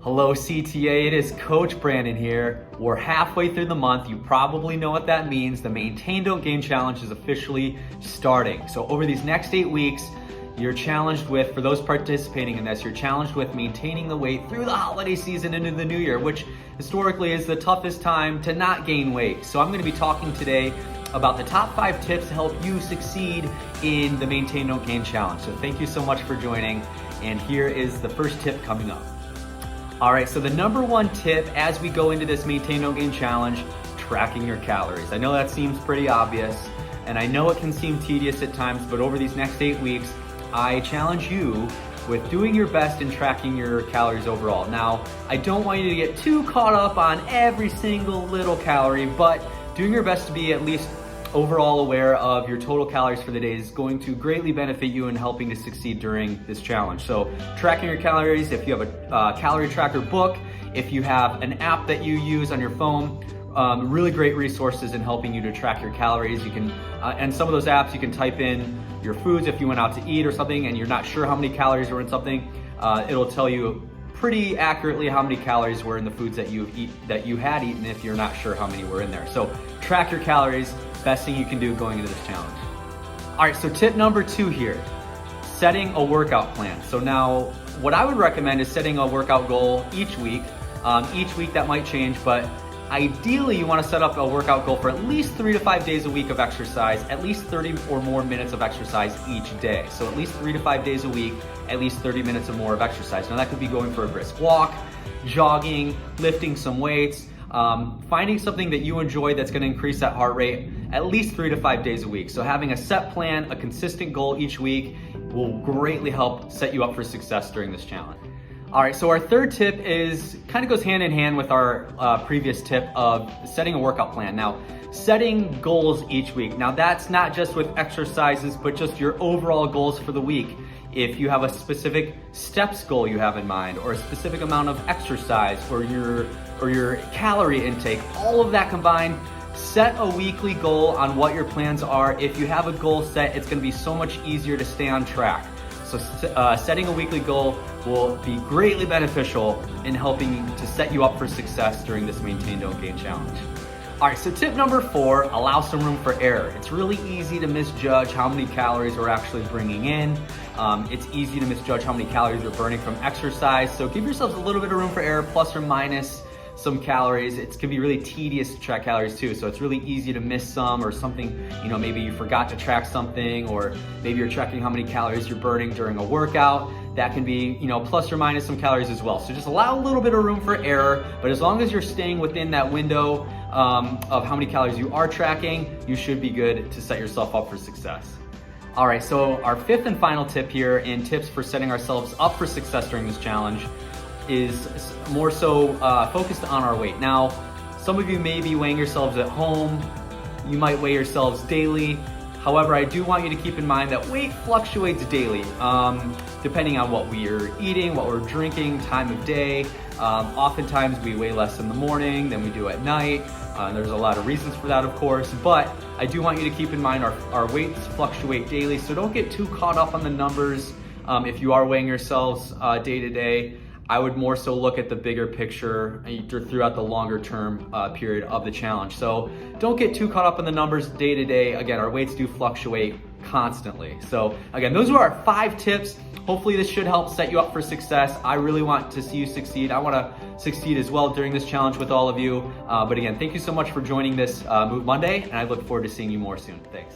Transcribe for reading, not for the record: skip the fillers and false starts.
Hello CTA, it is Coach Brandon here. We're halfway through the month. You probably know what that means. The Maintain Don't Gain Challenge is officially starting. So over these next 8 weeks, you're challenged with, for those participating in this, you're challenged with maintaining the weight through the holiday season into the new year, which historically is the toughest time to not gain weight. So I'm gonna be talking today about the top 5 tips to help you succeed in the Maintain Don't Gain Challenge. So thank you so much for joining. And here is the first tip coming up. All right, so the number 1 tip as we go into this Maintain Don't Gain Challenge, tracking your calories. I know that seems pretty obvious, and I know it can seem tedious at times, but over these next 8 weeks, I challenge you with doing your best in tracking your calories overall. Now, I don't want you to get too caught up on every single little calorie, but doing your best to be at least overall aware of your total calories for the day is going to greatly benefit you in helping to succeed during this challenge. So tracking your calories, if you have a calorie tracker book, if you have an app that you use on your phone, really great resources in helping you to track your calories. You can, and some of those apps, you can type in your foods if you went out to eat or something and you're not sure how many calories were in something, it'll tell you pretty accurately how many calories were in the foods that you had eaten if you're not sure how many were in there. So track your calories, best thing you can do going into this challenge. All right, so tip number 2 here, setting a workout plan. So now what I would recommend is setting a workout goal each week. Each week that might change, but ideally you want to set up a workout goal for at least 3 to 5 days a week of exercise, at least 30 or more minutes of exercise each day. So at least 3 to 5 days a week, at least 30 minutes or more of exercise. Now that could be going for a brisk walk, jogging, lifting some weights, finding something that you enjoy that's going to increase that heart rate at least 3 to 5 days a week. So having a set plan, a consistent goal each week will greatly help set you up for success during this challenge. All right, so our third tip kind of goes hand in hand with our previous tip of setting a workout plan. Now, setting goals each week. Now that's not just with exercises, but just your overall goals for the week. If you have a specific steps goal you have in mind, or a specific amount of exercise, or your calorie intake, all of that combined, set a weekly goal on what your plans are. If you have a goal set, it's gonna be so much easier to stay on track. So setting a weekly goal will be greatly beneficial in helping to set you up for success during this Maintain Don't Gain Challenge. All right, so tip number 4, allow some room for error. It's really easy to misjudge how many calories we're actually bringing in. It's easy to misjudge how many calories you're burning from exercise. So give yourselves a little bit of room for error, plus or minus some calories. It can be really tedious to track calories too, so it's really easy to miss some or something, maybe you forgot to track something, or maybe you're tracking how many calories you're burning during a workout. That can be, plus or minus some calories as well. So just allow a little bit of room for error, but as long as you're staying within that window of how many calories you are tracking, you should be good to set yourself up for success. All right, so our 5th and final tip here in tips for setting ourselves up for success during this challenge is more so focused on our weight. Now, some of you may be weighing yourselves at home. You might weigh yourselves daily. However, I do want you to keep in mind that weight fluctuates daily, depending on what we are eating, what we're drinking, time of day. Oftentimes we weigh less in the morning than we do at night. There's a lot of reasons for that, of course, but I do want you to keep in mind our weights fluctuate daily, so don't get too caught up on the numbers. If you are weighing yourselves day to day, I would more so look at the bigger picture throughout the longer term period of the challenge. So don't get too caught up in the numbers day to day. Again, our weights do fluctuate constantly. So again, those are our 5 tips. Hopefully this should help set you up for success. I really want to see you succeed. I want to succeed as well during this challenge with all of you. But again, thank you so much for joining this Move Monday, and I look forward to seeing you more soon. Thanks.